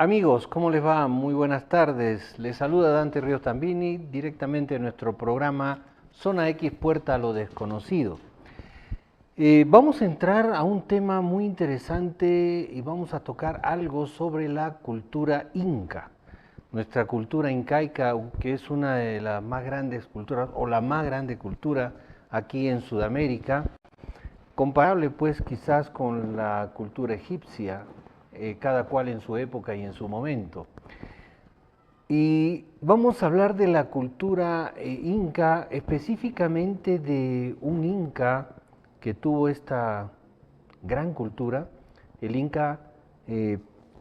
Amigos, ¿cómo les va? Muy buenas tardes. Les saluda Dante Ríos Tambini, directamente de nuestro programa Zona X Puerta a lo Desconocido. Vamos a entrar a un tema muy interesante y vamos a tocar algo sobre la cultura inca. Nuestra cultura incaica, que es una de las más grandes culturas, o la más grande cultura aquí en Sudamérica, comparable pues quizás con la cultura egipcia, cada cual en su época y en su momento. Y vamos a hablar de la cultura inca, específicamente de un inca que tuvo esta gran cultura, el inca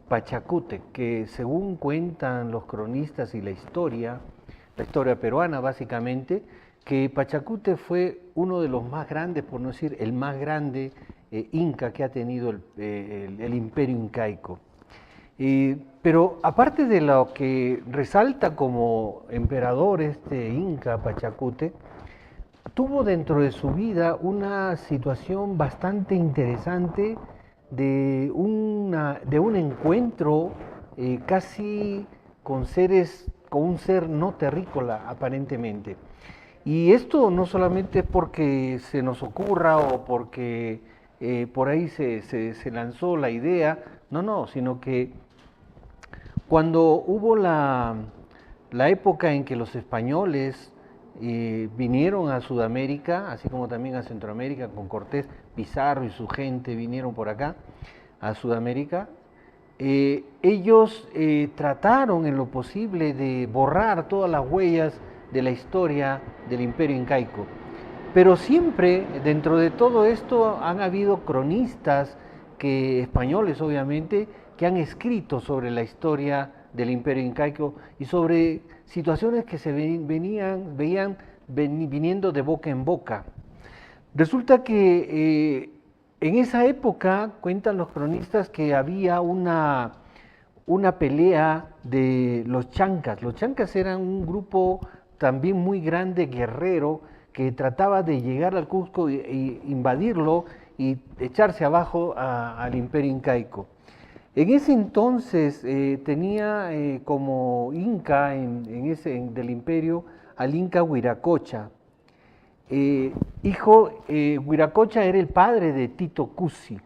Pachacútec, que según cuentan los cronistas y la historia peruana básicamente, que Pachacútec fue uno de los más grandes, por no decir el más grande inca que ha tenido el imperio incaico. Pero aparte de lo que resalta como emperador este inca Pachacútec, tuvo dentro de su vida una situación bastante interesante de un encuentro casi con un ser no terrícola aparentemente. Y esto no solamente es porque se nos ocurra o porque por ahí se lanzó la idea, no, sino que cuando hubo la época en que los españoles vinieron a Sudamérica, así como también a Centroamérica, con Cortés, Pizarro y su gente vinieron por acá, a Sudamérica, ellos trataron en lo posible de borrar todas las huellas de la historia del imperio incaico. Pero siempre dentro de todo esto han habido cronistas españoles obviamente, que han escrito sobre la historia del imperio incaico y sobre situaciones que se veían viniendo de boca en boca. Resulta que en esa época cuentan los cronistas que había una pelea de los chancas. Los chancas eran un grupo también muy grande, guerrero, que trataba de llegar al Cusco e invadirlo y echarse abajo al imperio incaico. En ese entonces tenía como inca del imperio al inca Huiracocha. Huiracocha era el padre de Tito Cusi.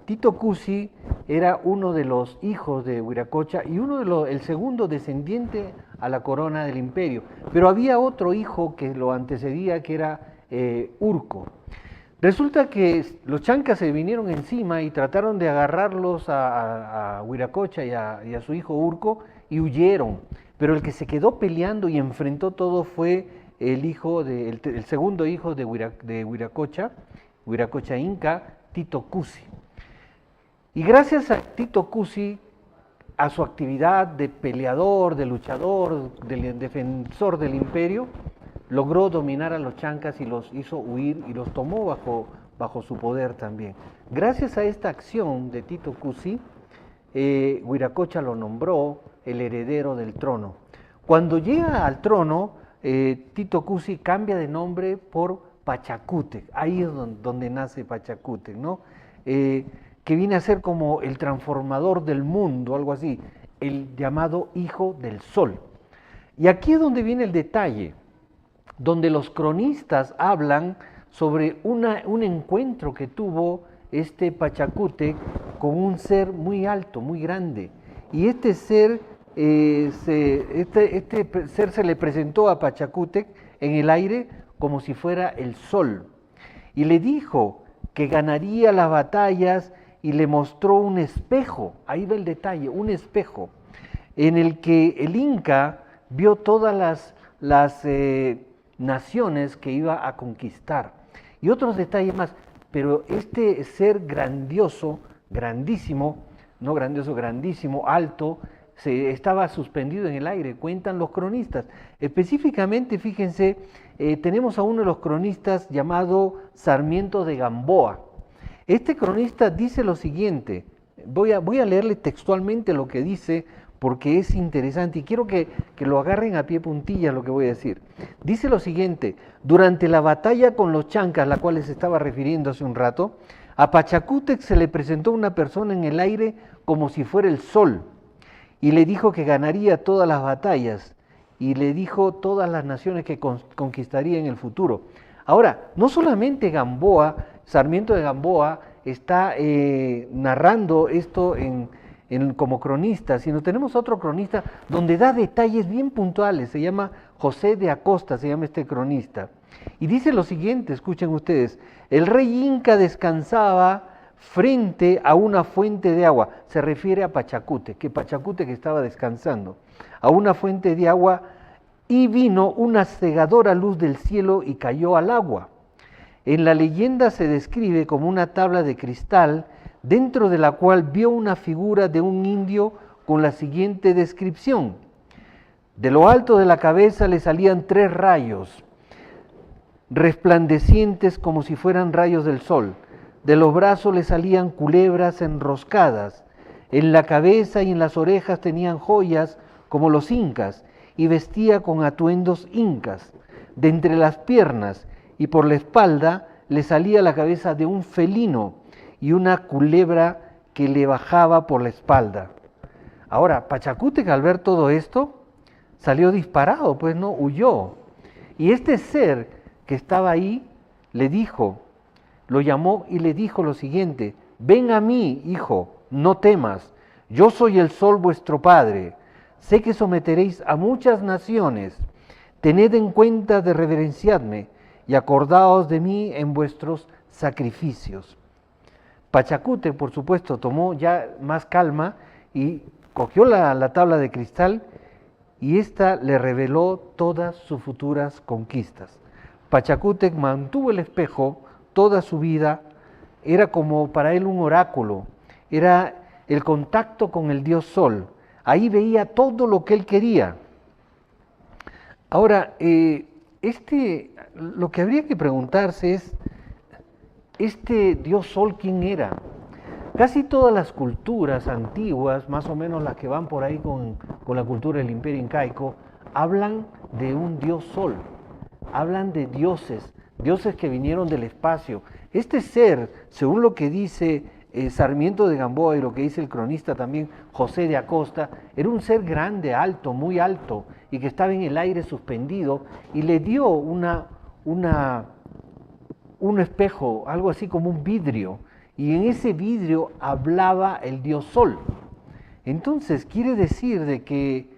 Tito Cusi era uno de los hijos de Huiracocha y el segundo descendiente a la corona del imperio. Pero había otro hijo que lo antecedía, que era Urco. Resulta que los chancas se vinieron encima y trataron de agarrarlos a Huiracocha y a su hijo Urco y huyeron. Pero el que se quedó peleando y enfrentó todo fue el segundo hijo de Huiracocha inca, Tito Cusi. Y gracias a Tito Cusi, a su actividad de peleador, de luchador, de defensor del imperio, logró dominar a los chancas y los hizo huir y los tomó bajo su poder también. Gracias a esta acción de Tito Cusi, Huiracocha lo nombró el heredero del trono. Cuando llega al trono, Tito Cusi cambia de nombre por Pachacútec. Ahí es donde nace Pachacútec, ¿no? Que viene a ser como el transformador del mundo, algo así, el llamado Hijo del Sol. Y aquí es donde viene el detalle, donde los cronistas hablan sobre un encuentro que tuvo este Pachacútec con un ser muy alto, muy grande. Y este ser se le presentó a Pachacútec en el aire como si fuera el sol. Y le dijo que ganaría las batallas y le mostró un espejo, ahí va el detalle, un espejo, en el que el Inca vio todas las naciones que iba a conquistar. Y otros detalles más, pero este ser grandioso, grandísimo, no grandioso, grandísimo, alto, estaba suspendido en el aire, cuentan los cronistas. Específicamente, fíjense, tenemos a uno de los cronistas llamado Sarmiento de Gamboa. Este cronista dice lo siguiente, voy a leerle textualmente lo que dice porque es interesante y quiero que lo agarren a pie puntillas lo que voy a decir. Dice lo siguiente: durante la batalla con los chancas, a la cual se estaba refiriendo hace un rato, a Pachacútec se le presentó una persona en el aire como si fuera el sol, y le dijo que ganaría todas las batallas y le dijo todas las naciones que conquistaría en el futuro. Ahora, no solamente Gamboa, Sarmiento de Gamboa está narrando esto como cronista, sino tenemos otro cronista donde da detalles bien puntuales, se llama José de Acosta, se llama este cronista. Y dice lo siguiente, escuchen ustedes, el rey Inca descansaba frente a una fuente de agua, se refiere a Pachacútec, que Pachacútec estaba descansando, a una fuente de agua, y vino una cegadora luz del cielo y cayó al agua. En la leyenda se describe como una tabla de cristal, dentro de la cual vio una figura de un indio con la siguiente descripción. De lo alto de la cabeza le salían 3 rayos, resplandecientes como si fueran rayos del sol. De los brazos le salían culebras enroscadas. En la cabeza y en las orejas tenían joyas como los incas, y vestía con atuendos incas. De entre las piernas y por la espalda le salía la cabeza de un felino y una culebra que le bajaba por la espalda. Ahora, Pachacútec, al ver todo esto, salió disparado, pues no, huyó. Y este ser que estaba ahí le dijo, lo llamó y le dijo lo siguiente: ven a mí, hijo, no temas, yo soy el sol vuestro padre, sé que someteréis a muchas naciones, tened en cuenta de reverenciarme y acordaos de mí en vuestros sacrificios. Pachacútec, por supuesto, tomó ya más calma y cogió la tabla de cristal, y ésta le reveló todas sus futuras conquistas. Pachacútec mantuvo el espejo toda su vida, era como para él un oráculo, era el contacto con el dios Sol, ahí veía todo lo que él quería. Ahora, lo que habría que preguntarse es, ¿este dios Sol quién era? Casi todas las culturas antiguas, más o menos las que van por ahí con la cultura del Imperio Incaico, hablan de un dios Sol, hablan de dioses, dioses que vinieron del espacio. Este ser, según lo que dice Sarmiento de Gamboa y lo que dice el cronista también José de Acosta, era un ser grande, alto, muy alto, y que estaba en el aire suspendido, y le dio un espejo, algo así como un vidrio, y en ese vidrio hablaba el dios Sol. Entonces quiere decir de que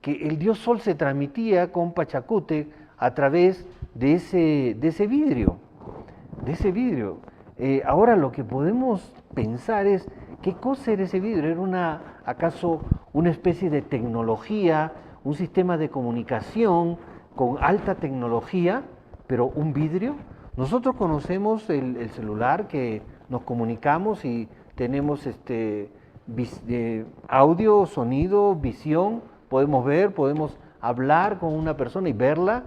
el dios Sol se transmitía con Pachacútec a través de ese vidrio, ahora lo que podemos pensar es, ¿qué cosa era ese vidrio? ¿Era acaso una especie de tecnología, un sistema de comunicación con alta tecnología, pero un vidrio? Nosotros conocemos el celular, que nos comunicamos y tenemos audio, sonido, visión, podemos ver, podemos hablar con una persona y verla,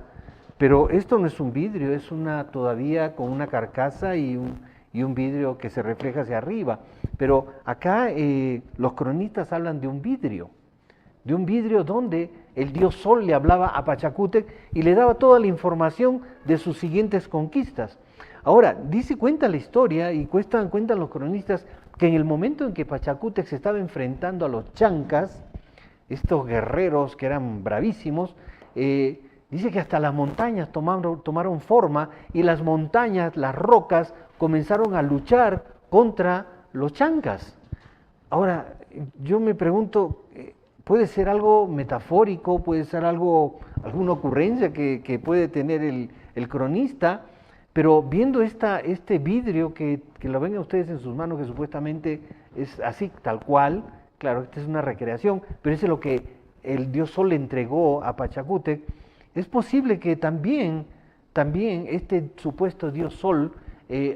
pero esto no es un vidrio, es todavía con una carcasa y un vidrio que se refleja hacia arriba. Pero acá los cronistas hablan de un vidrio donde el dios Sol le hablaba a Pachacútec y le daba toda la información de sus siguientes conquistas. Ahora, cuenta la historia y cuentan los cronistas que en el momento en que Pachacútec se estaba enfrentando a los chancas, estos guerreros que eran bravísimos, dice que hasta las montañas tomaron forma, y las montañas, las rocas, comenzaron a luchar contra los chancas. Ahora, yo me pregunto, ¿puede ser algo metafórico? ¿Puede ser alguna ocurrencia que puede tener el cronista? Pero viendo este vidrio que lo ven ustedes en sus manos, que supuestamente es así, tal cual, claro, esta es una recreación, pero ese es lo que el dios Sol le entregó a Pachacútec. Es posible que también este supuesto dios Sol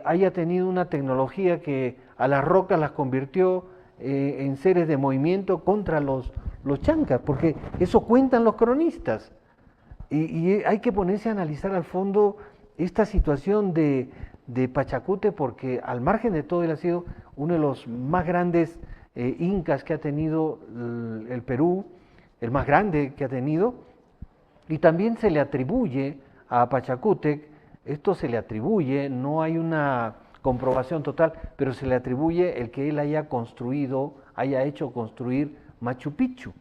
haya tenido una tecnología que a las rocas las convirtió en seres de movimiento contra los chancas, porque eso cuentan los cronistas. Y hay que ponerse a analizar al fondo esta situación de Pachacútec, porque al margen de todo él ha sido uno de los más grandes incas que ha tenido el Perú, el más grande que ha tenido, y también se le atribuye a Pachacútec, esto se le atribuye, no hay una comprobación total, pero se le atribuye el que él haya hecho construir Machu Picchu.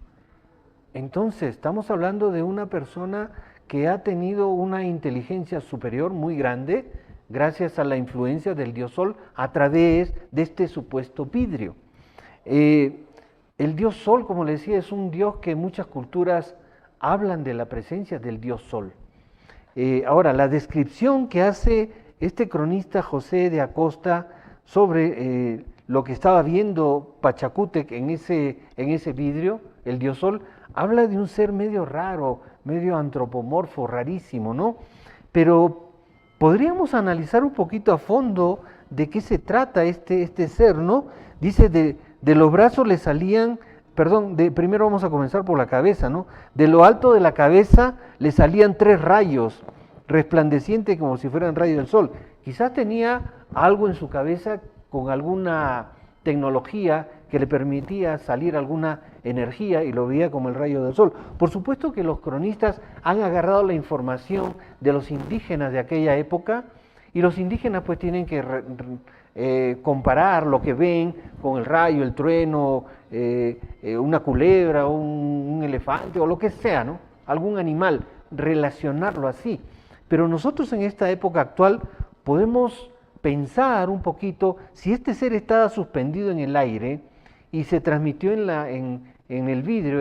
Entonces, estamos hablando de una persona que ha tenido una inteligencia superior muy grande gracias a la influencia del dios Sol a través de este supuesto vidrio. El dios Sol, como le decía, es un dios que muchas culturas hablan de la presencia del dios Sol. Ahora, la descripción que hace este cronista José de Acosta sobre lo que estaba viendo Pachacútec en ese vidrio, el dios Sol, habla de un ser medio raro, medio antropomorfo, rarísimo, ¿no? Pero podríamos analizar un poquito a fondo de qué se trata este ser, ¿no? Dice, de los brazos le salían, perdón, primero vamos a comenzar por la cabeza, ¿no? De lo alto de la cabeza le salían 3 rayos, resplandecientes como si fueran rayos del sol. Quizás tenía algo en su cabeza con alguna tecnología que le permitía salir alguna energía y lo veía como el rayo del sol. Por supuesto que los cronistas han agarrado la información de los indígenas de aquella época y los indígenas pues tienen que comparar lo que ven con el rayo, el trueno, una culebra, un elefante o lo que sea, ¿no? Algún animal, relacionarlo así. Pero nosotros en esta época actual podemos pensar un poquito si este ser estaba suspendido en el aire y se transmitió en el vidrio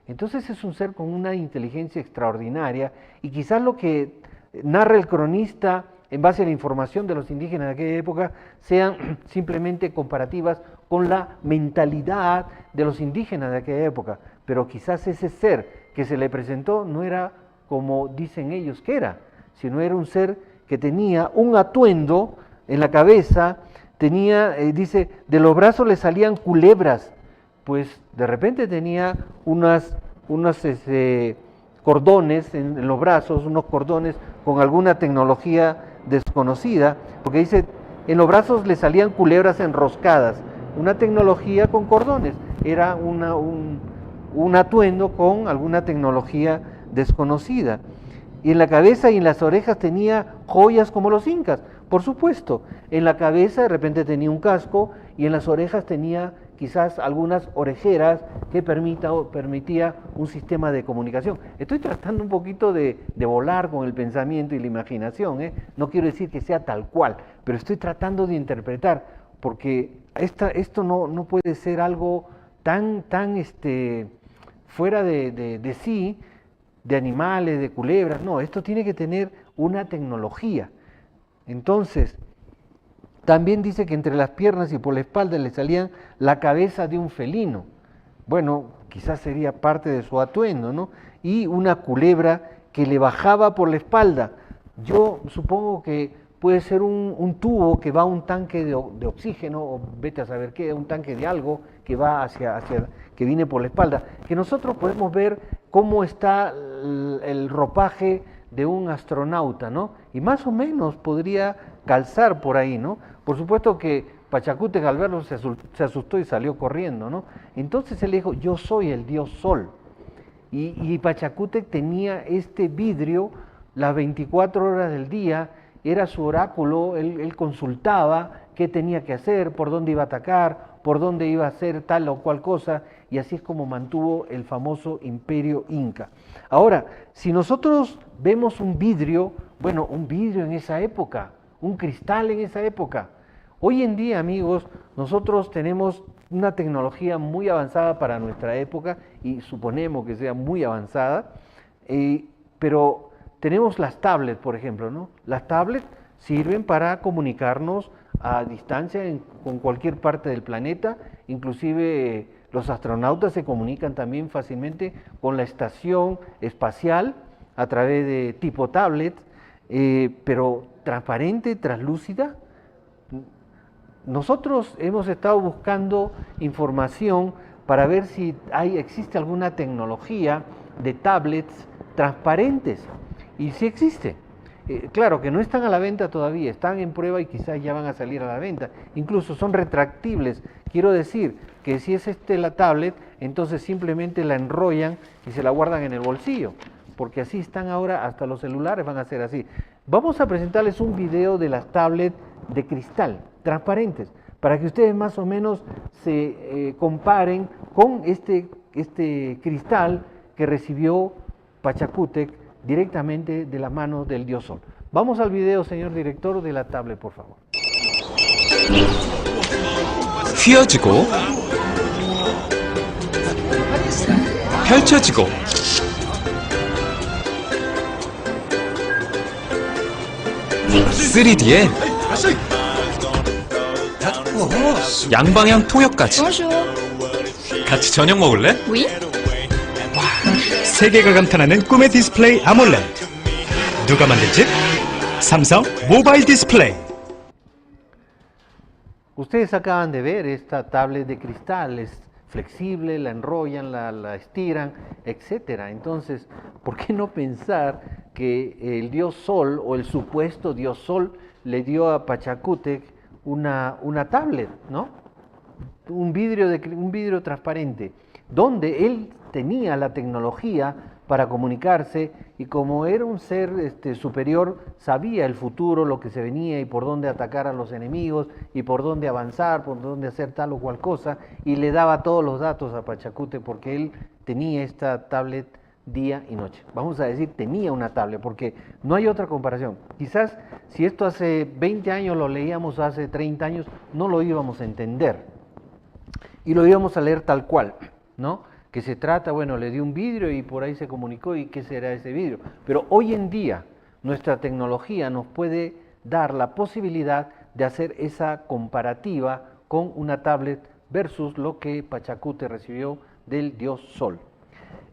entonces es un ser con una inteligencia extraordinaria y quizás lo que narra el cronista en base a la información de los indígenas de aquella época sean simplemente comparativas con la mentalidad de los indígenas de aquella época, pero quizás ese ser que se le presentó no era como dicen ellos que era, sino era un ser que tenía un atuendo en la cabeza, dice, de los brazos le salían culebras, pues de repente tenía unos cordones en los brazos, unos cordones con alguna tecnología desconocida, porque dice, en los brazos le salían culebras enroscadas, una tecnología con cordones, era un atuendo con alguna tecnología desconocida. Y en la cabeza y en las orejas tenía joyas como los incas, por supuesto. En la cabeza de repente tenía un casco y en las orejas tenía quizás algunas orejeras que permitía un sistema de comunicación. Estoy tratando un poquito de volar con el pensamiento y la imaginación, ¿eh? No quiero decir que sea tal cual, pero estoy tratando de interpretar, porque esto no puede ser algo tan fuera de sí, de animales, de culebras, no, esto tiene que tener una tecnología. Entonces, también dice que entre las piernas y por la espalda le salían la cabeza de un felino. Bueno, quizás sería parte de su atuendo, ¿no? Y una culebra que le bajaba por la espalda. Yo supongo que puede ser un tubo que va a un tanque de oxígeno, o vete a saber qué, un tanque de algo que va que viene por la espalda, que nosotros podemos ver cómo está el ropaje de un astronauta, ¿no? Y más o menos podría calzar por ahí, ¿no? Por supuesto que Pachacútec al verlo se asustó y salió corriendo, ¿no? Entonces él dijo, yo soy el dios Sol. Y Pachacútec tenía este vidrio las 24 horas del día, era su oráculo, él consultaba qué tenía que hacer, por dónde iba a atacar, por dónde iba a hacer tal o cual cosa, y así es como mantuvo el famoso imperio inca. Ahora, si nosotros vemos un vidrio, bueno, un vidrio en esa época, un cristal en esa época. Hoy en día, amigos, nosotros tenemos una tecnología muy avanzada para nuestra época y suponemos que sea muy avanzada, pero tenemos las tablets, por ejemplo, ¿no? Las tablets sirven para comunicarnos a distancia con cualquier parte del planeta, inclusive los astronautas se comunican también fácilmente con la estación espacial a través de tipo tablet, pero transparente, translúcida. Nosotros hemos estado buscando información para ver si existe alguna tecnología de tablets transparentes, y sí existe. Claro que no están a la venta todavía, están en prueba y quizás ya van a salir a la venta. Incluso son retractibles. Quiero decir que si es la tablet, entonces simplemente la enrollan y se la guardan en el bolsillo, porque así están ahora, hasta los celulares van a ser así. Vamos a presentarles un video de las tablets de cristal, transparentes, para que ustedes más o menos se comparen con este este cristal que recibió Pachacútec directamente de la mano del dios Sol. Vamos al video, señor director, de la tablet, por favor. 휘어지고 펼쳐지고 (3D에) 양방향 통역까지. 같이 저녁 먹을래? Oui? 세계가 감탄하는 꿈의 디스플레이 아몰레드. 누가 만들지? 삼성 모바일 디스플레이. Ustedes acaban de ver esta tablet de cristal, es flexible, la enrollan, la estiran, etc. Entonces, ¿por qué no pensar que el dios Sol o el supuesto dios Sol le dio a Pachacútec una tablet, ¿no? Un vidrio transparente, donde él tenía la tecnología para comunicarse y como era un ser superior, sabía el futuro, lo que se venía y por dónde atacar a los enemigos y por dónde avanzar, por dónde hacer tal o cual cosa, y le daba todos los datos a Pachacútec porque él tenía esta tablet día y noche. Vamos a decir, tenía una tablet, porque no hay otra comparación. Quizás si esto hace 20 años lo leíamos, hace 30 años, no lo íbamos a entender y lo íbamos a leer tal cual, ¿no? Que se trata, bueno, le dio un vidrio y por ahí se comunicó y qué será ese vidrio. Pero hoy en día nuestra tecnología nos puede dar la posibilidad de hacer esa comparativa con una tablet versus lo que Pachacútec recibió del dios Sol.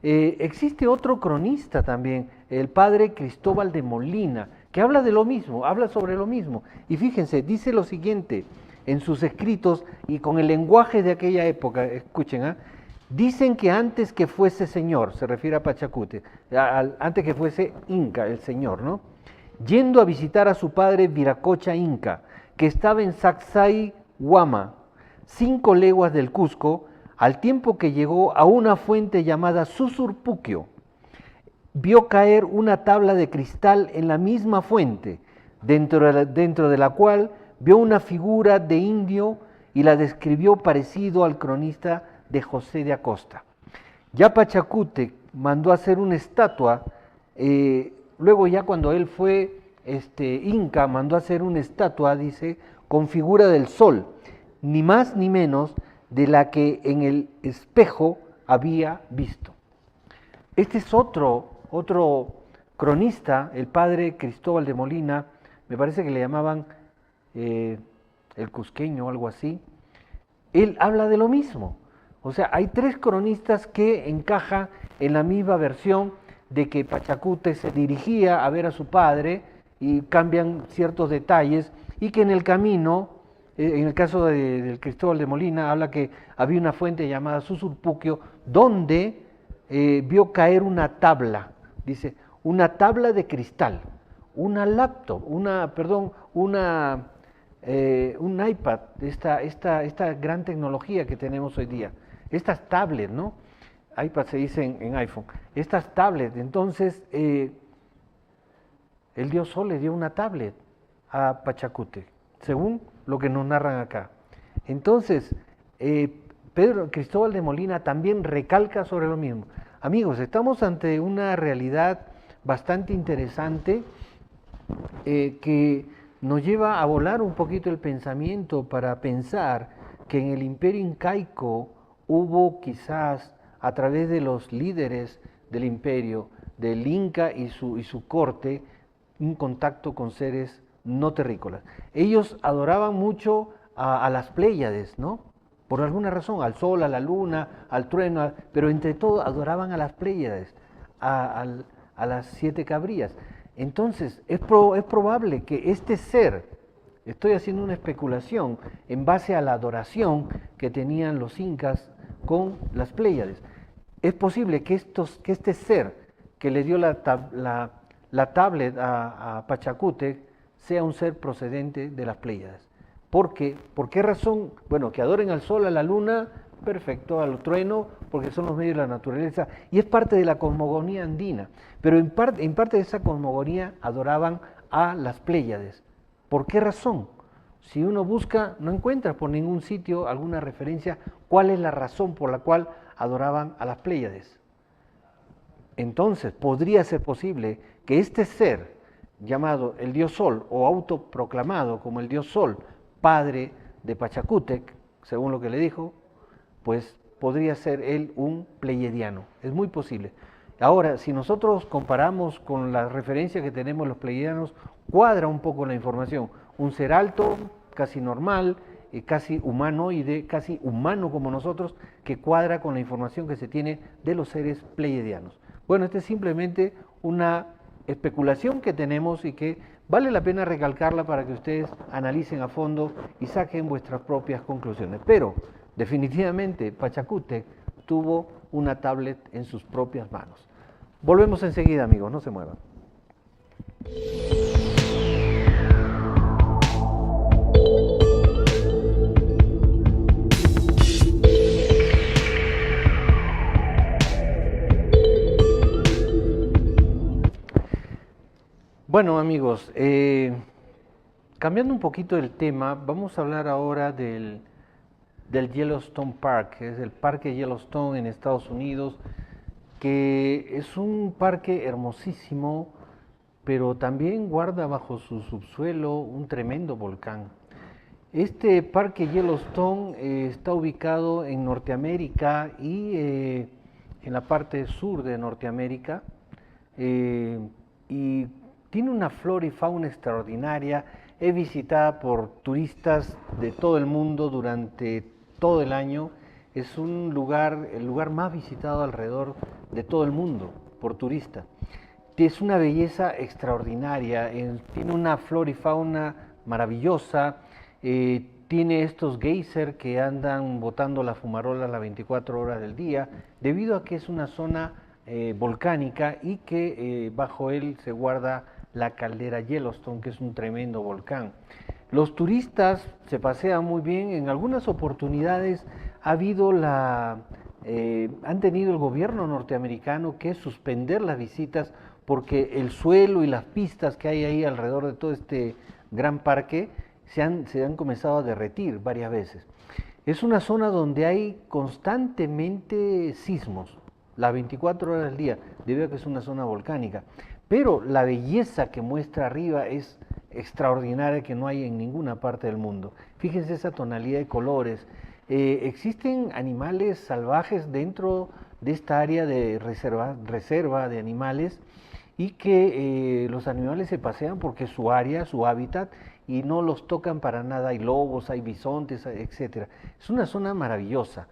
Existe otro cronista también, el padre Cristóbal de Molina, que habla de lo mismo, habla sobre lo mismo. Y fíjense, dice lo siguiente en sus escritos y con el lenguaje de aquella época, escuchen, dicen que antes que fuese señor, se refiere a Pachacútec, antes que fuese Inca, el señor, ¿no? Yendo a visitar a su padre Viracocha Inca, que estaba en Sacsayhuama, 5 leguas del Cusco, al tiempo que llegó a una fuente llamada Susurpuquio, vio caer una tabla de cristal en la misma fuente, dentro de la cual vio una figura de indio y la describió parecido al cronista de José de Acosta. Ya Pachacútec mandó hacer una estatua, luego ya cuando él fue Inca, mandó hacer una estatua, dice, con figura del sol, ni más ni menos de la que en el espejo había visto. Este es otro cronista, el padre Cristóbal de Molina, me parece que le llamaban el cusqueño o algo así. Él habla de lo mismo. O sea, hay 3 cronistas que encajan en la misma versión de que Pachacútec se dirigía a ver a su padre y cambian ciertos detalles y que en el camino, en el caso del Cristóbal de Molina, habla que había una fuente llamada Susurpuquio donde vio caer una tabla, dice, una tabla de cristal, una laptop, un iPad, esta gran tecnología que tenemos hoy día. Estas tablets, ¿no? iPad se dice en iPhone. Estas tablets, entonces, el dios Sol le dio una tablet a Pachacútec, según lo que nos narran acá. Entonces, Cristóbal de Molina también recalca sobre lo mismo. Amigos, estamos ante una realidad bastante interesante que nos lleva a volar un poquito el pensamiento para pensar que en el imperio incaico hubo quizás a través de los líderes del imperio, del Inca y su corte, un contacto con seres no terrícolas. Ellos adoraban mucho a las Pléyades, ¿no? Por alguna razón, al sol, a la luna, al trueno, pero entre todo adoraban a las Pléyades, a las 7 cabrías. Entonces, es probable que este ser, estoy haciendo una especulación en base a la adoración que tenían los incas con las Pléyades. Es posible que este ser que le dio la tablet a Pachacútec sea un ser procedente de las Pléyades. ¿Por qué? ¿Por qué razón? Bueno, que adoren al sol, a la luna, perfecto, al trueno, porque son los medios de la naturaleza, y es parte de la cosmogonía andina. Pero en parte de esa cosmogonía adoraban a las Pléyades. ¿Por qué razón? Si uno busca, no encuentra por ningún sitio alguna referencia cuál es la razón por la cual adoraban a las Pléyades. Entonces, podría ser posible que este ser, llamado el dios Sol, o autoproclamado como el dios Sol, padre de Pachacútec, según lo que le dijo, pues podría ser él un pleiadiano. Es muy posible. Ahora, si nosotros comparamos con la referencia que tenemos los pleiadianos, cuadra un poco la información. Un ser alto, casi normal, casi humanoide, casi humano como nosotros, que cuadra con la información que se tiene de los seres pleiadianos. Bueno, esta es simplemente una especulación que tenemos y que vale la pena recalcarla para que ustedes analicen a fondo y saquen vuestras propias conclusiones. Pero definitivamente Pachacútec tuvo una tablet en sus propias manos. Volvemos enseguida, amigos, no se muevan. Bueno, amigos, cambiando un poquito el tema, vamos a hablar ahora del Yellowstone Park, que es el Parque Yellowstone en Estados Unidos, que es un parque hermosísimo, pero también guarda bajo su subsuelo un tremendo volcán. Este Parque Yellowstone está ubicado en Norteamérica y en la parte sur de Norteamérica, y tiene una flora y fauna extraordinaria. Es visitada por turistas de todo el mundo durante todo el año. Es el lugar más visitado alrededor de todo el mundo por turistas. Es una belleza extraordinaria, tiene una flora y fauna maravillosa, tiene estos geysers que andan botando la fumarola las 24 horas del día, debido a que es una zona volcánica y que bajo él se guarda la caldera Yellowstone, que es un tremendo volcán. Los turistas se pasean muy bien. En algunas oportunidades han tenido el gobierno norteamericano que suspender las visitas porque el suelo y las pistas que hay ahí alrededor de todo este gran parque se han comenzado a derretir varias veces. Es una zona donde hay constantemente sismos, las 24 horas del día, debido a que es una zona volcánica. Pero la belleza que muestra arriba es extraordinaria, que no hay en ninguna parte del mundo. Fíjense esa tonalidad de colores. Existen animales salvajes dentro de esta área de reserva de animales, y que los animales se pasean porque es su área, su hábitat, y no los tocan para nada. Hay lobos, hay bisontes, etc. Es una zona maravillosa,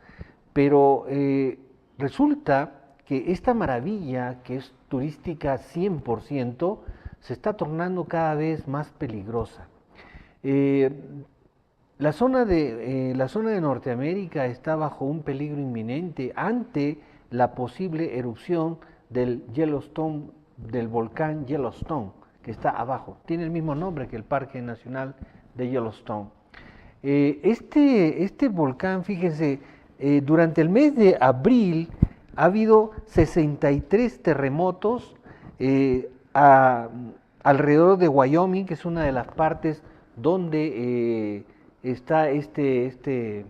pero resulta que esta maravilla, que es turística 100%, se está tornando cada vez más peligrosa. La zona de Norteamérica está bajo un peligro inminente ante la posible erupción del volcán Yellowstone, que está abajo. Tiene el mismo nombre que el Parque Nacional de Yellowstone. Este volcán, fíjense, durante el mes de abril ha habido 63 terremotos alrededor de Wyoming, que es una de las partes donde está este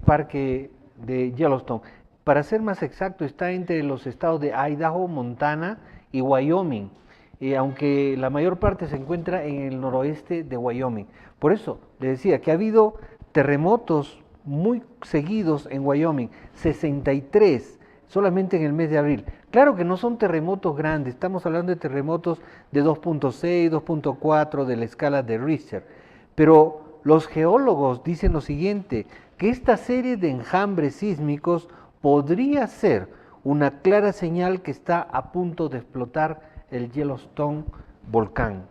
parque de Yellowstone. Para ser más exacto, está entre los estados de Idaho, Montana y Wyoming, aunque la mayor parte se encuentra en el noroeste de Wyoming. Por eso les decía que ha habido terremotos muy seguidos en Wyoming, 63 solamente en el mes de abril. Claro que no son terremotos grandes, estamos hablando de terremotos de 2.6, 2.4 de la escala de Richter, pero los geólogos dicen lo siguiente, que esta serie de enjambres sísmicos podría ser una clara señal que está a punto de explotar el Yellowstone volcán.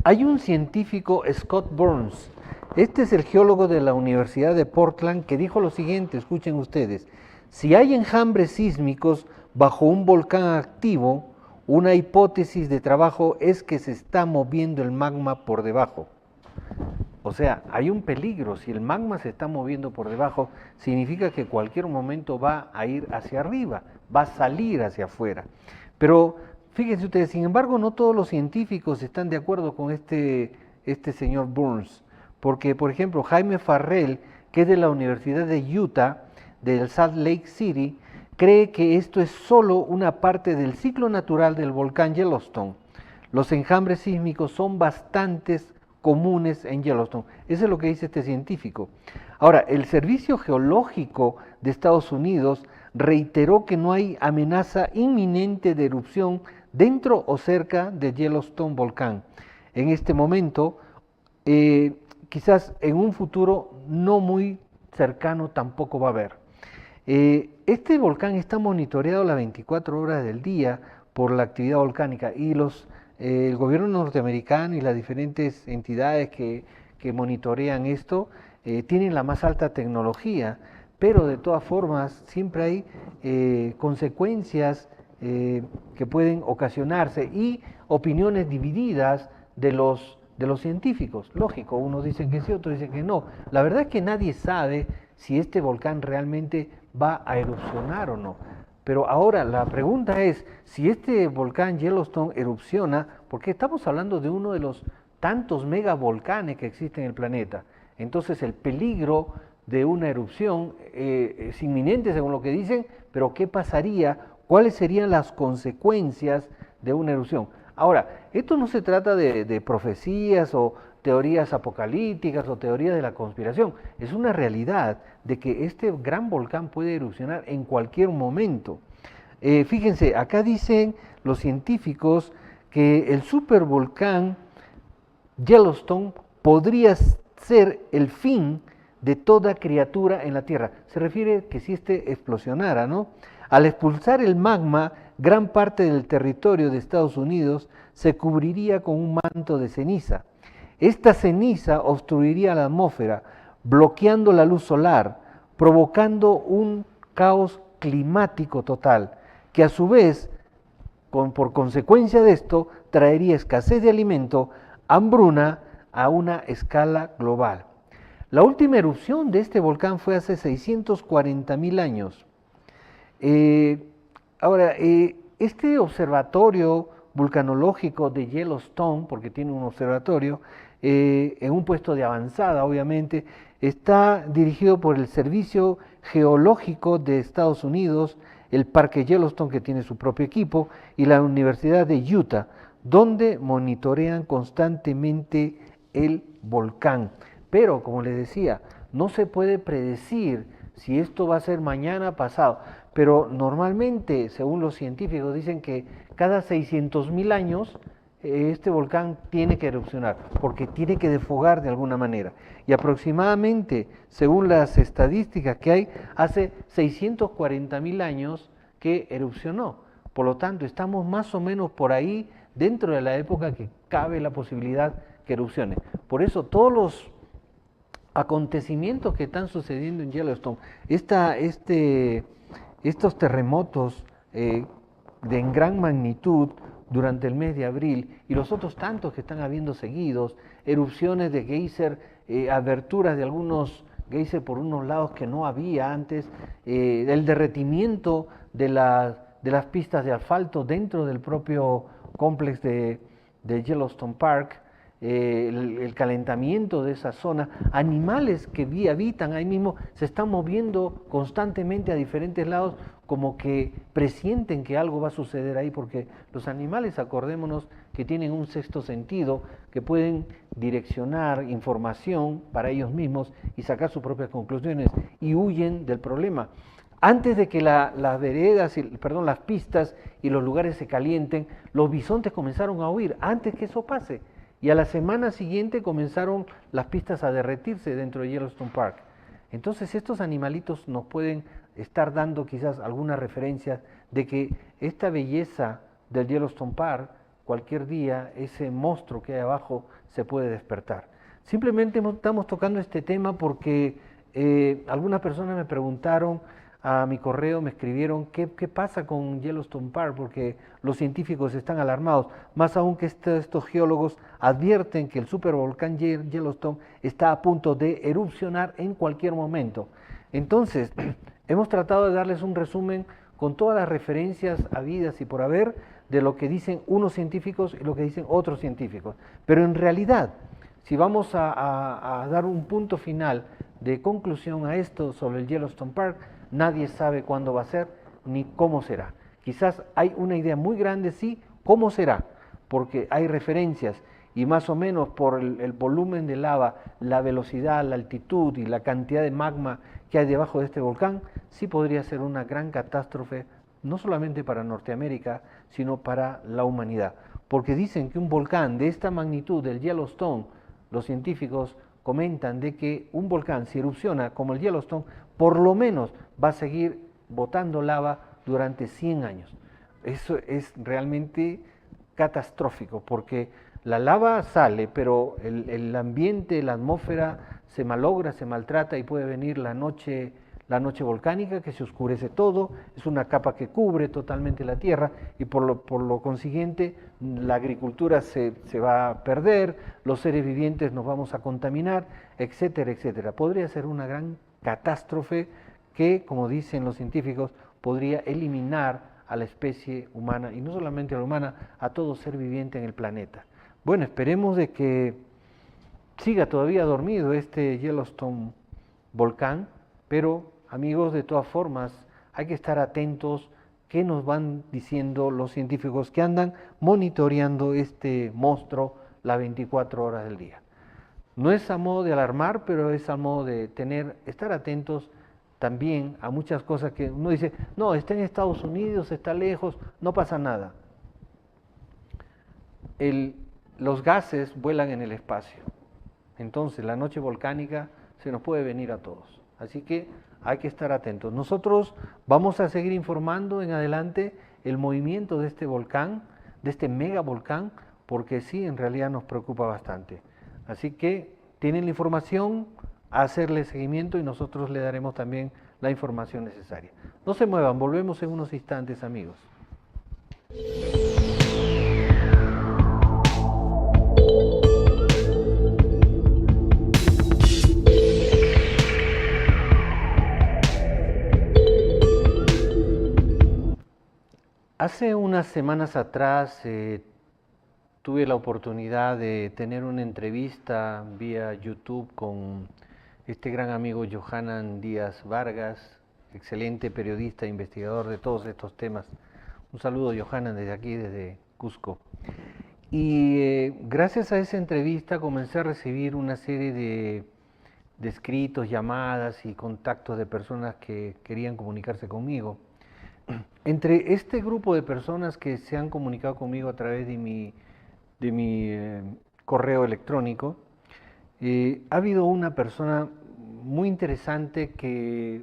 Hay un científico, Scott Burns, este es el geólogo de la Universidad de Portland, que dijo lo siguiente, escuchen ustedes: si hay enjambres sísmicos bajo un volcán activo, una hipótesis de trabajo es que se está moviendo el magma por debajo. O sea, hay un peligro. Si el magma se está moviendo por debajo, significa que en cualquier momento va a ir hacia arriba, va a salir hacia afuera. Pero fíjense ustedes, sin embargo, no todos los científicos están de acuerdo con este señor Burns, porque, por ejemplo, Jaime Farrell, que es de la Universidad de Utah, del Salt Lake City cree que esto es solo una parte del ciclo natural del volcán Yellowstone. Los enjambres sísmicos son bastantes comunes en Yellowstone. Eso es lo que dice este científico. Ahora, el Servicio Geológico de Estados Unidos reiteró que no hay amenaza inminente de erupción dentro o cerca de Yellowstone volcán. En este momento, quizás en un futuro no muy cercano tampoco va a haber. Este volcán está monitoreado las 24 horas del día por la actividad volcánica y el gobierno norteamericano y las diferentes entidades que monitorean esto tienen la más alta tecnología, pero de todas formas siempre hay consecuencias que pueden ocasionarse y opiniones divididas de los científicos. Lógico, unos dicen que sí, otros dicen que no. La verdad es que nadie sabe si este volcán realmente va a erupcionar o no. Pero ahora la pregunta es, si este volcán Yellowstone erupciona, porque estamos hablando de uno de los tantos megavolcanes que existen en el planeta, entonces el peligro de una erupción es inminente según lo que dicen, pero ¿qué pasaría? ¿Cuáles serían las consecuencias de una erupción? Ahora, esto no se trata de profecías o teorías apocalípticas o teorías de la conspiración, es una realidad de que este gran volcán puede erupcionar en cualquier momento. Fíjense, acá dicen los científicos que el supervolcán Yellowstone podría ser el fin de toda criatura en la Tierra. Se refiere que si este explosionara, ¿no? Al expulsar el magma, gran parte del territorio de Estados Unidos se cubriría con un manto de ceniza. Esta ceniza obstruiría la atmósfera, bloqueando la luz solar, provocando un caos climático total, que a su vez, por consecuencia de esto, traería escasez de alimento, hambruna a una escala global. La última erupción de este volcán fue hace 640.000 años. Ahora, este observatorio vulcanológico de Yellowstone, porque tiene un observatorio, en un puesto de avanzada, obviamente, está dirigido por el Servicio Geológico de Estados Unidos, el Parque Yellowstone, que tiene su propio equipo, y la Universidad de Utah, donde monitorean constantemente el volcán. Pero, como les decía, no se puede predecir si esto va a ser mañana, pasado, pero normalmente, según los científicos, dicen que cada 600.000 años este volcán tiene que erupcionar, porque tiene que desfogar de alguna manera. Y aproximadamente, según las estadísticas que hay, hace 640.000 años que erupcionó. Por lo tanto, estamos más o menos por ahí, dentro de la época que cabe la posibilidad que erupcione. Por eso, todos los acontecimientos que están sucediendo en Yellowstone, estos terremotos en gran magnitud durante el mes de abril y los otros tantos que están habiendo seguidos, erupciones de geyser, aberturas de algunos geyser por unos lados que no había antes, el derretimiento de las pistas de asfalto dentro del propio complejo de Yellowstone Park, el calentamiento de esa zona, animales que habitan ahí mismo se están moviendo constantemente a diferentes lados, como que presienten que algo va a suceder ahí, porque los animales, acordémonos que tienen un sexto sentido, que pueden direccionar información para ellos mismos y sacar sus propias conclusiones y huyen del problema. Antes de que las veredas, las pistas y los lugares se calienten, los bisontes comenzaron a huir, antes que eso pase. Y a la semana siguiente comenzaron las pistas a derretirse dentro de Yellowstone Park. Entonces estos animalitos nos pueden estar dando quizás alguna referencia de que esta belleza del Yellowstone Park, cualquier día ese monstruo que hay abajo se puede despertar. Simplemente estamos tocando este tema porque algunas personas me preguntaron a mi correo, me escribieron qué pasa con Yellowstone Park, porque los científicos están alarmados, más aún que estos geólogos advierten que el supervolcán Yellowstone está a punto de erupcionar en cualquier momento. Entonces, hemos tratado de darles un resumen con todas las referencias habidas y por haber de lo que dicen unos científicos y lo que dicen otros científicos. Pero en realidad, si vamos a dar un punto final de conclusión a esto sobre el Yellowstone Park, nadie sabe cuándo va a ser ni cómo será. Quizás hay una idea muy grande, sí, cómo será, porque hay referencias y más o menos por el volumen de lava, la velocidad, la altitud y la cantidad de magma que hay debajo de este volcán, sí podría ser una gran catástrofe, no solamente para Norteamérica, sino para la humanidad. Porque dicen que un volcán de esta magnitud, del Yellowstone, los científicos comentan de que un volcán, si erupciona como el Yellowstone, por lo menos va a seguir botando lava durante 100 años. Eso es realmente catastrófico, porque la lava sale, pero el ambiente, la atmósfera se malogra, se maltrata y puede venir la noche volcánica que se oscurece todo, es una capa que cubre totalmente la tierra y por lo consiguiente la agricultura se va a perder, los seres vivientes nos vamos a contaminar, etcétera, etcétera. Podría ser una gran catástrofe que, como dicen los científicos, podría eliminar a la especie humana, y no solamente a la humana, a todo ser viviente en el planeta. Bueno, esperemos de que siga todavía dormido este Yellowstone volcán, pero amigos, de todas formas, hay que estar atentos qué nos van diciendo los científicos que andan monitoreando este monstruo las 24 horas del día. No es a modo de alarmar, pero es a modo de estar atentos también a muchas cosas que uno dice, no, está en Estados Unidos, está lejos, no pasa nada. Los gases vuelan en el espacio, entonces la noche volcánica se nos puede venir a todos. Así que hay que estar atentos. Nosotros vamos a seguir informando en adelante el movimiento de este volcán, de este mega volcán, porque sí, en realidad nos preocupa bastante. Así que tienen la información, a hacerle seguimiento y nosotros le daremos también la información necesaria. No se muevan, volvemos en unos instantes, amigos. Hace unas semanas atrás tuve la oportunidad de tener una entrevista vía YouTube con este gran amigo Johanan Díaz Vargas, excelente periodista e investigador de todos estos temas. Un saludo, Johanan, desde aquí, desde Cusco. Y gracias a esa entrevista comencé a recibir una serie de escritos, llamadas y contactos de personas que querían comunicarse conmigo. Entre este grupo de personas que se han comunicado conmigo a través de mi correo electrónico, ha habido una persona muy interesante que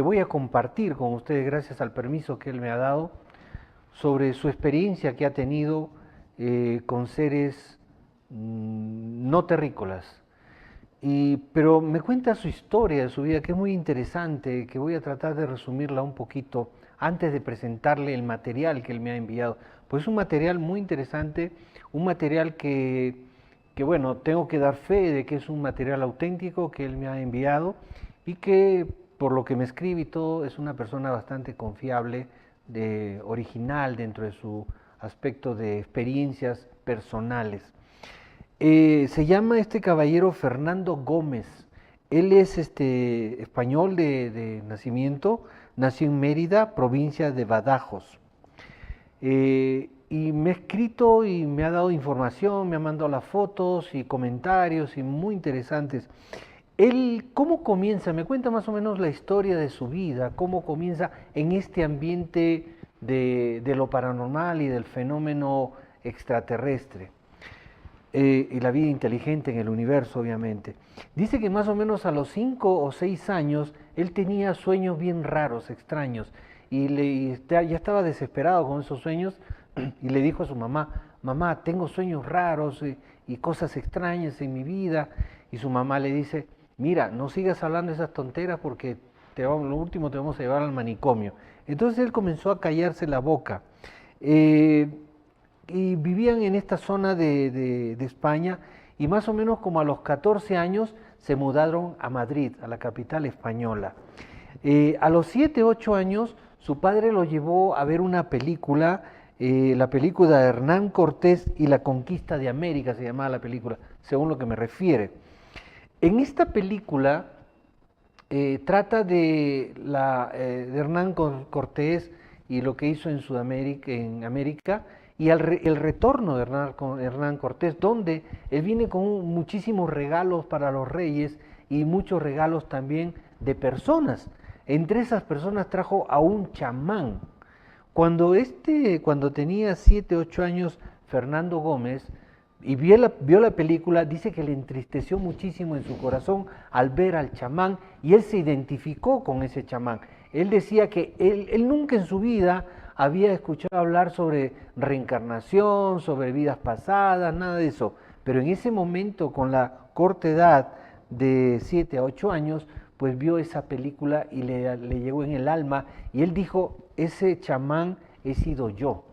voy a compartir con ustedes gracias al permiso que él me ha dado sobre su experiencia que ha tenido con seres no terrícolas. Pero me cuenta su historia de su vida, que es muy interesante, que voy a tratar de resumirla un poquito antes de presentarle el material que él me ha enviado. Pues es un material muy interesante, un material que bueno, tengo que dar fe de que es un material auténtico que él me ha enviado y que por lo que me escribe y todo es una persona bastante confiable, original dentro de su aspecto de experiencias personales. Se llama este caballero Fernando Gómez. Él es español de nacimiento, nació en Mérida, provincia de Badajoz. Y me ha escrito y me ha dado información, me ha mandado las fotos y comentarios y muy interesantes. Él, ¿cómo comienza? Me cuenta más o menos la historia de su vida, cómo comienza en este ambiente de lo paranormal y del fenómeno extraterrestre. Y la vida inteligente en el universo, obviamente. Dice que más o menos a los 5 o 6 años él tenía sueños bien raros, extraños, y ya estaba desesperado con esos sueños y le dijo a su mamá, mamá, tengo sueños raros y cosas extrañas en mi vida, y su mamá le dice, mira, no sigas hablando esas tonteras porque lo último te vamos a llevar al manicomio. Entonces él comenzó a callarse la boca. Y vivían en esta zona de España y más o menos como a los 14 años se mudaron a Madrid, a la capital española. A los 7, 8 años su padre lo llevó a ver una película, la película de Hernán Cortés y la conquista de América, se llamaba la película, según lo que me refiere. En esta película Trata de Hernán Cortés y lo que hizo en Sudamérica, en América, y el retorno de Hernán Cortés, donde él viene con muchísimos regalos para los reyes y muchos regalos también de personas. Entre esas personas trajo a un chamán. Cuando tenía 7, 8 años, Fernando Gómez, y vio la película, dice que le entristeció muchísimo en su corazón al ver al chamán, y él se identificó con ese chamán. Él decía que él nunca en su vida había escuchado hablar sobre reencarnación, sobre vidas pasadas, nada de eso. Pero en ese momento, con la corta edad de 7 a 8 años, pues vio esa película y le llegó en el alma, y él dijo, ese chamán he sido yo.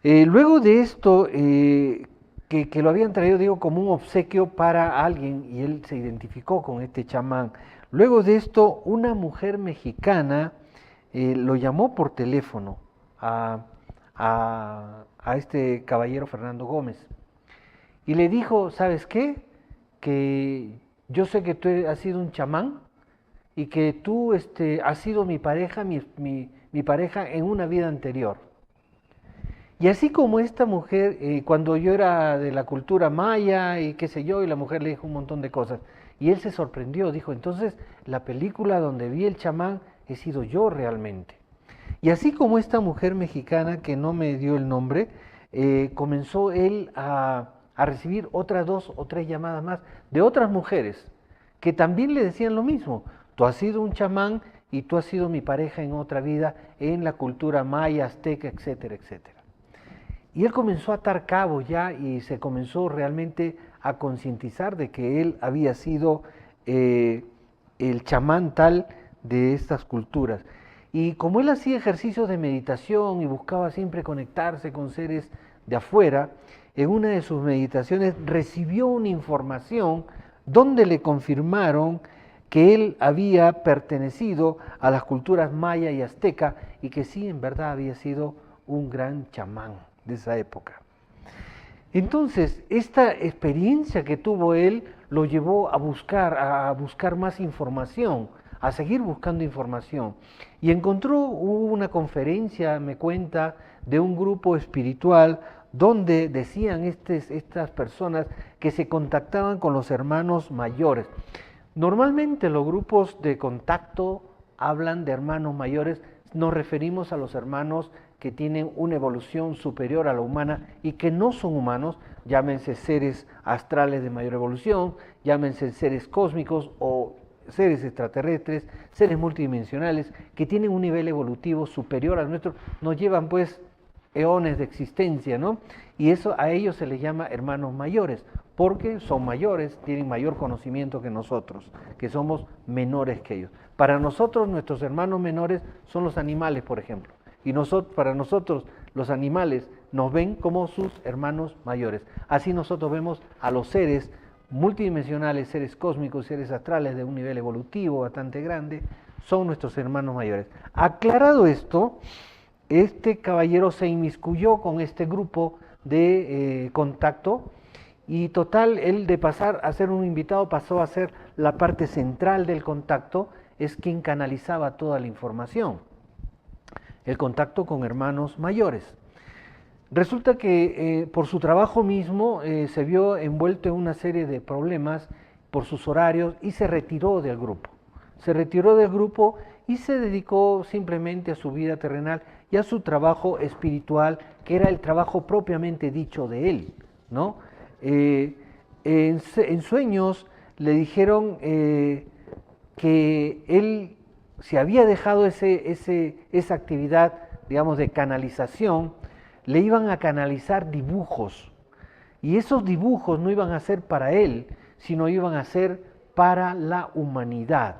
Luego de esto, que lo habían traído, digo, como un obsequio para alguien, y él se identificó con este chamán. Luego de esto, una mujer mexicana lo llamó por teléfono a este caballero Fernando Gómez, y le dijo, ¿sabes qué? Que yo sé que tú has sido un chamán, y que tú has sido mi pareja, mi pareja en una vida anterior. Y así como esta mujer, cuando yo era de la cultura maya y qué sé yo, y la mujer le dijo un montón de cosas, y él se sorprendió, dijo, entonces la película donde vi el chamán he sido yo realmente. Y así como esta mujer mexicana, que no me dio el nombre, comenzó él a recibir otras 2 o 3 llamadas más de otras mujeres, que también le decían lo mismo, tú has sido un chamán y tú has sido mi pareja en otra vida, en la cultura maya, azteca, etcétera, etcétera. Y él comenzó a atar cabos ya, y se comenzó realmente a concientizar de que él había sido el chamán tal de estas culturas. Y como él hacía ejercicios de meditación y buscaba siempre conectarse con seres de afuera, en una de sus meditaciones recibió una información donde le confirmaron que él había pertenecido a las culturas maya y azteca, y que sí, en verdad había sido un gran chamán de esa época. Entonces, esta experiencia que tuvo él lo llevó a buscar más información, a seguir buscando información. Y hubo una conferencia, me cuenta, de un grupo espiritual donde decían estas personas que se contactaban con los hermanos mayores. Normalmente los grupos de contacto hablan de hermanos mayores, nos referimos a los hermanos que tienen una evolución superior a la humana y que no son humanos, llámense seres astrales de mayor evolución, llámense seres cósmicos o seres extraterrestres, seres multidimensionales, que tienen un nivel evolutivo superior al nuestro, nos llevan pues eones de existencia, ¿no? Y eso a ellos se les llama hermanos mayores, porque son mayores, tienen mayor conocimiento que nosotros, que somos menores que ellos. Para nosotros, nuestros hermanos menores son los animales, por ejemplo. Y para nosotros, los animales nos ven como sus hermanos mayores. Así nosotros vemos a los seres multidimensionales, seres cósmicos, seres astrales de un nivel evolutivo bastante grande, son nuestros hermanos mayores. Aclarado esto, este caballero se inmiscuyó con este grupo de contacto, y total, él de pasar a ser un invitado pasó a ser la parte central del contacto, es quien canalizaba toda la información. El contacto con hermanos mayores. Resulta que por su trabajo mismo se vio envuelto en una serie de problemas por sus horarios y se retiró del grupo. Se retiró del grupo y se dedicó simplemente a su vida terrenal y a su trabajo espiritual, que era el trabajo propiamente dicho de él, ¿no? En sueños le dijeron que él si había dejado esa actividad, digamos, de canalización, le iban a canalizar dibujos. Y esos dibujos no iban a ser para él, sino iban a ser para la humanidad.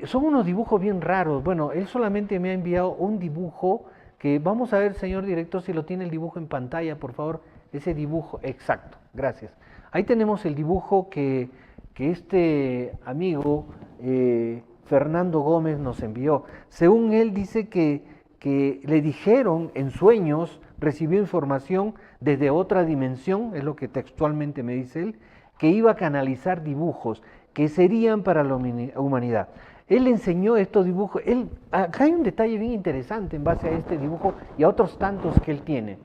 Son unos dibujos bien raros. Bueno, él solamente me ha enviado un dibujo que vamos a ver, señor director, si lo tiene el dibujo en pantalla, por favor. Ese dibujo, exacto, gracias. Ahí tenemos el dibujo que este amigo Fernando Gómez nos envió. Según él dice que le dijeron en sueños, recibió información desde otra dimensión, es lo que textualmente me dice él, que iba a canalizar dibujos, que serían para la humanidad. Él enseñó estos dibujos. Acá hay un detalle bien interesante en base a este dibujo y a otros tantos que él tiene.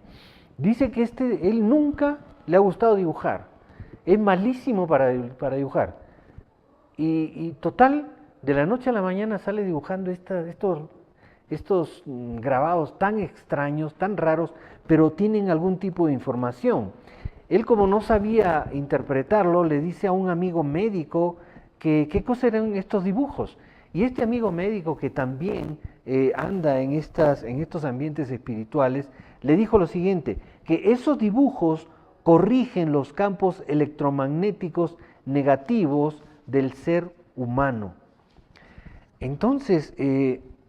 Dice que él nunca le ha gustado dibujar. Es malísimo para dibujar. Y total, de la noche a la mañana sale dibujando estos grabados tan extraños, tan raros, pero tienen algún tipo de información. Él, como no sabía interpretarlo, le dice a un amigo médico que qué cosa eran estos dibujos. Y este amigo médico, que también anda en estos ambientes espirituales, le dijo lo siguiente, que esos dibujos corrigen los campos electromagnéticos negativos del ser humano. Entonces,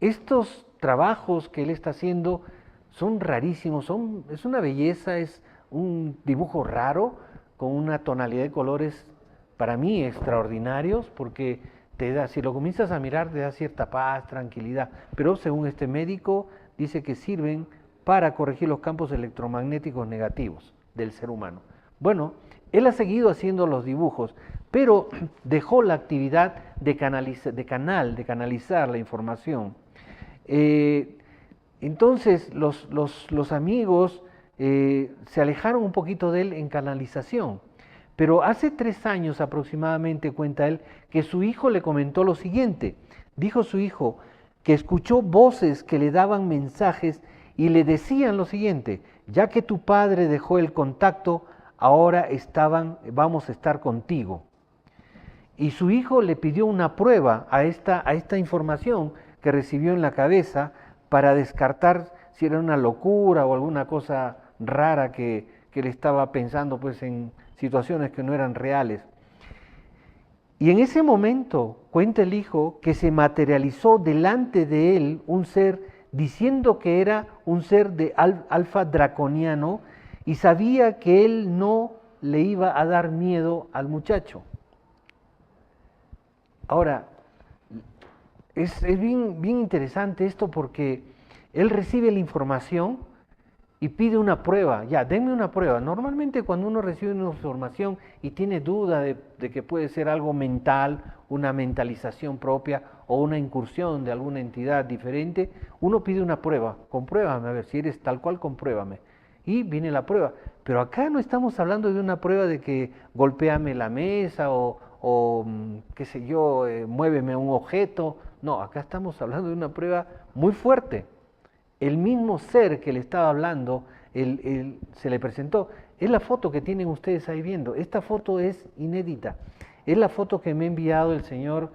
estos trabajos que él está haciendo son rarísimos, es una belleza, es un dibujo raro, con una tonalidad de colores para mí extraordinarios, porque si lo comienzas a mirar, te da cierta paz, tranquilidad, pero según este médico, dice que sirven para corregir los campos electromagnéticos negativos del ser humano. Bueno, él ha seguido haciendo los dibujos, pero dejó la actividad de canalizar la información. Entonces los amigos se alejaron un poquito de él en canalización. Pero hace 3 años aproximadamente, cuenta él, que su hijo le comentó lo siguiente. Dijo su hijo que escuchó voces que le daban mensajes y le decían lo siguiente: ya que tu padre dejó el contacto, ahora vamos a estar contigo. Y su hijo le pidió una prueba a esta información que recibió en la cabeza para descartar si era una locura o alguna cosa rara que le estaba pensando pues en situaciones que no eran reales. Y en ese momento, cuenta el hijo, que se materializó delante de él un ser diciendo que era un ser de alfa draconiano y sabía que él no le iba a dar miedo al muchacho. Ahora, es bien interesante esto porque él recibe la información y pide una prueba. Ya, denme una prueba. Normalmente cuando uno recibe una información y tiene duda de que puede ser algo mental, una mentalización propia o una incursión de alguna entidad diferente, uno pide una prueba. Compruébame, a ver, si eres tal cual, compruébame. Y viene la prueba. Pero acá no estamos hablando de una prueba de que golpéame la mesa o qué sé yo, muéveme un objeto. No, acá estamos hablando de una prueba muy fuerte. El mismo ser que le estaba hablando, se le presentó. Es la foto que tienen ustedes ahí viendo. Esta foto es inédita. Es la foto que me ha enviado el señor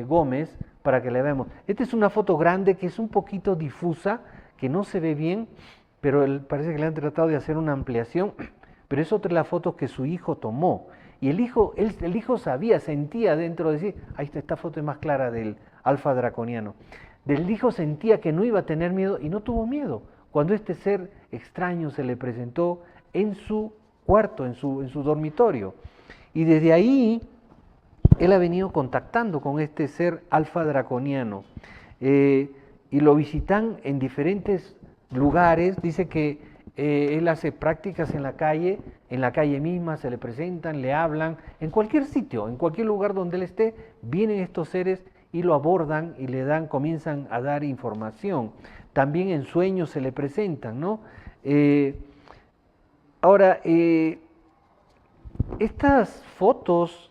Gómez para que la veamos. Esta es una foto grande que es un poquito difusa, que no se ve bien, pero parece que le han tratado de hacer una ampliación, pero es otra de las fotos que su hijo tomó. Y el hijo sentía dentro de sí, ahí está, esta foto es más clara del alfa draconiano. Del hijo sentía que no iba a tener miedo y no tuvo miedo cuando este ser extraño se le presentó en su cuarto, en su dormitorio. Y desde ahí él ha venido contactando con este ser alfa draconiano y lo visitan en diferentes lugares. Dice que él hace prácticas en la calle misma, se le presentan, le hablan, en cualquier sitio, en cualquier lugar donde él esté, vienen estos seres y lo abordan y comienzan a dar información. También en sueños se le presentan, ¿no? Ahora, estas fotos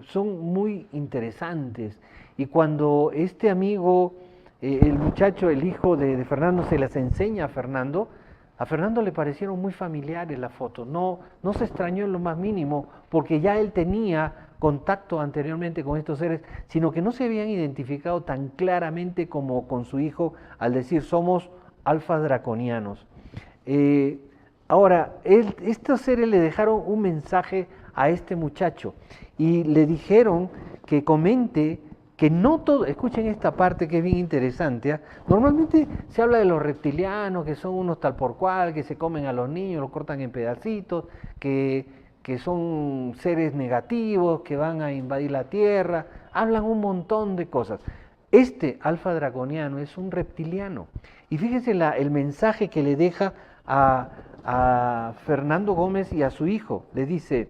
son muy interesantes y cuando este amigo, el muchacho, el hijo de Fernando, se las enseña a Fernando le parecieron muy familiares las fotos, no se extrañó en lo más mínimo porque ya él tenía contacto anteriormente con estos seres, sino que no se habían identificado tan claramente como con su hijo al decir somos alfa draconianos. Ahora, estos seres le dejaron un mensaje a este muchacho y le dijeron que comente que no todo, escuchen esta parte que es bien interesante, normalmente se habla de los reptilianos, que son unos tal por cual, que se comen a los niños, los cortan en pedacitos, que son seres negativos, que van a invadir la tierra, hablan un montón de cosas. Este alfa draconiano es un reptiliano. Y fíjense el mensaje que le deja a Fernando Gómez y a su hijo. Le dice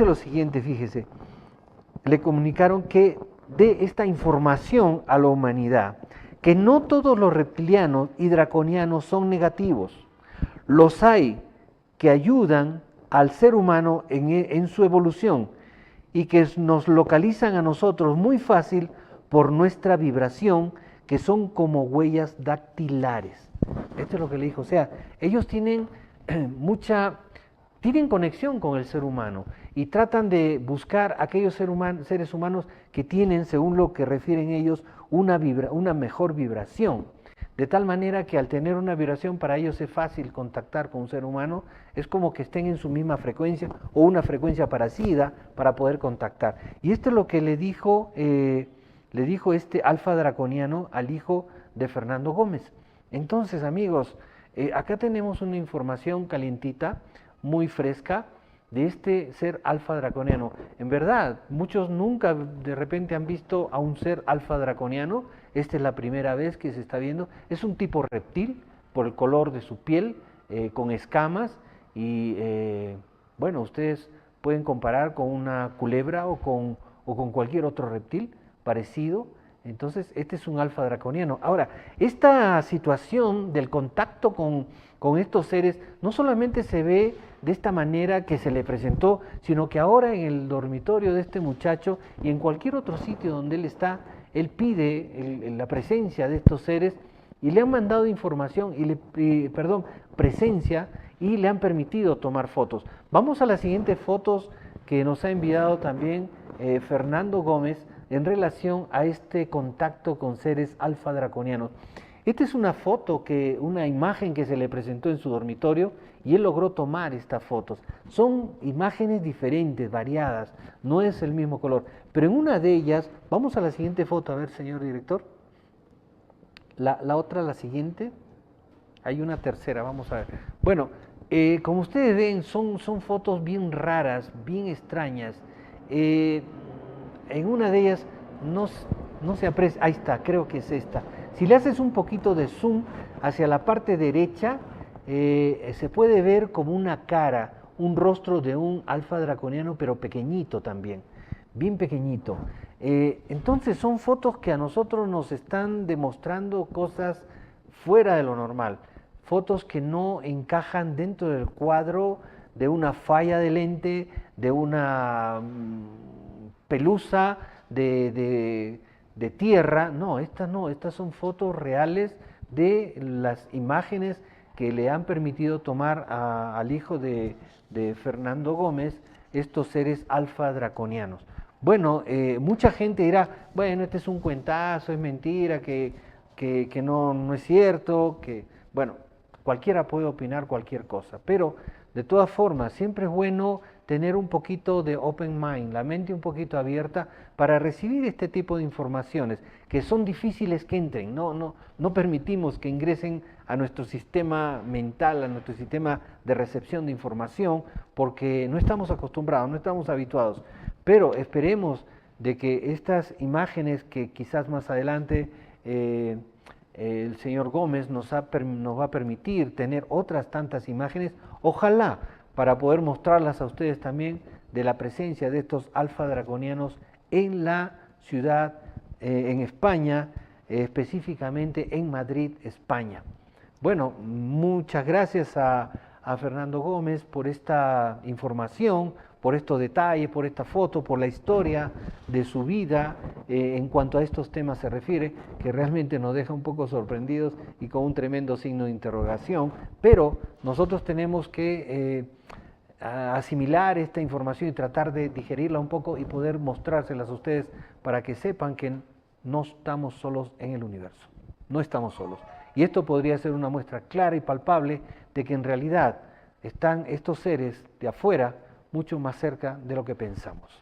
lo siguiente, fíjese. le comunicaron que dé esta información a la humanidad, que no todos los reptilianos y draconianos son negativos. Los hay que ayudan al ser humano en su evolución y que nos localizan a nosotros muy fácil por nuestra vibración, que son como huellas dactilares. Esto es lo que le dijo. O sea, ellos tienen tienen conexión con el ser humano y tratan de buscar aquellos seres humanos que tienen, según lo que refieren ellos, una mejor vibración. De tal manera que al tener una vibración para ellos es fácil contactar con un ser humano, es como que estén en su misma frecuencia o una frecuencia parecida para poder contactar. Y esto es lo que le dijo este alfa draconiano al hijo de Fernando Gómez. Entonces, amigos, acá tenemos una información calientita, muy fresca, de este ser alfa draconiano. En verdad, muchos nunca de repente han visto a un ser alfa draconiano. Esta es la primera vez que se está viendo. Es un tipo reptil por el color de su piel, con escamas y bueno, ustedes pueden comparar con una culebra o con cualquier otro reptil parecido. Entonces, este es un alfa draconiano. Ahora, esta situación del contacto con estos seres no solamente se ve de esta manera que se le presentó, sino que ahora en el dormitorio de este muchacho y en cualquier otro sitio donde él está, él pide la presencia de estos seres y le han mandado información, presencia, y le han permitido tomar fotos. Vamos a las siguientes fotos que nos ha enviado también Fernando Gómez en relación a este contacto con seres alfa draconianos. Esta es una una imagen que se le presentó en su dormitorio y él logró tomar estas fotos. Son imágenes diferentes, variadas, no es el mismo color. Pero en una de ellas, vamos a la siguiente foto, a ver, señor director. La otra, la siguiente. Hay una tercera, vamos a ver. Bueno, como ustedes ven, son fotos bien raras, bien extrañas. En una de ellas no se aprecia, ahí está, creo que es esta. Si le haces un poquito de zoom hacia la parte derecha, se puede ver como una cara, un rostro de un alfa draconiano, pero pequeñito también, bien pequeñito. Entonces son fotos que a nosotros nos están demostrando cosas fuera de lo normal, fotos que no encajan dentro del cuadro de una falla de lente, de una pelusa de tierra. No, estas son fotos reales de las imágenes que le han permitido tomar al hijo de Fernando Gómez, estos seres alfa draconianos. Bueno, mucha gente dirá, bueno, este es un cuentazo, es mentira, que no es cierto, que, bueno, cualquiera puede opinar cualquier cosa, pero de todas formas, siempre es bueno tener un poquito de open mind, la mente un poquito abierta para recibir este tipo de informaciones que son difíciles que entren. No permitimos que ingresen a nuestro sistema mental, a nuestro sistema de recepción de información, porque no estamos acostumbrados, no estamos habituados. Pero esperemos de que estas imágenes que quizás más adelante el señor Gómez nos va a permitir tener otras tantas imágenes, ojalá, para poder mostrarlas a ustedes también de la presencia de estos alfa draconianos en la ciudad, en España, específicamente en Madrid, España. Bueno, muchas gracias a Fernando Gómez por esta información, por estos detalles, por esta foto, por la historia de su vida en cuanto a estos temas se refiere, que realmente nos deja un poco sorprendidos y con un tremendo signo de interrogación, pero nosotros tenemos que asimilar esta información y tratar de digerirla un poco y poder mostrárselas a ustedes para que sepan que no estamos solos en el universo, no estamos solos. Y esto podría ser una muestra clara y palpable de que en realidad están estos seres de afuera mucho más cerca de lo que pensamos.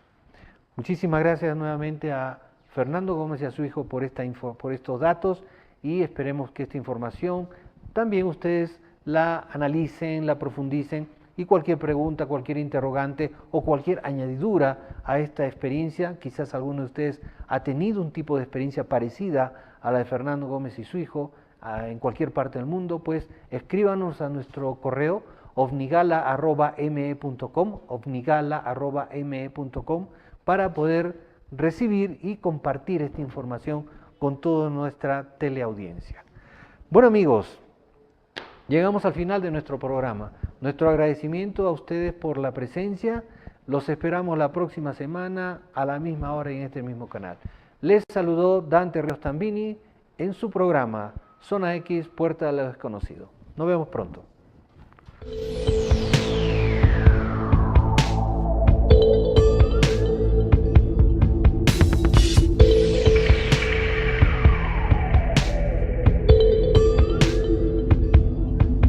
Muchísimas gracias nuevamente a Fernando Gómez y a su hijo por estos datos, y esperemos que esta información también ustedes la analicen, la profundicen, y cualquier pregunta, cualquier interrogante o cualquier añadidura a esta experiencia, quizás alguno de ustedes ha tenido un tipo de experiencia parecida a la de Fernando Gómez y su hijo en cualquier parte del mundo, pues escríbanos a nuestro correo ovnigala@me.com, ovnigala@me.com, para poder recibir y compartir esta información con toda nuestra teleaudiencia. Bueno amigos, llegamos al final de nuestro programa. Nuestro agradecimiento a ustedes por la presencia. Los esperamos la próxima semana a la misma hora y en este mismo canal. Les saludó Dante Ríos Tambini en su programa Zona X, Puerta de lo Desconocido. Nos vemos pronto.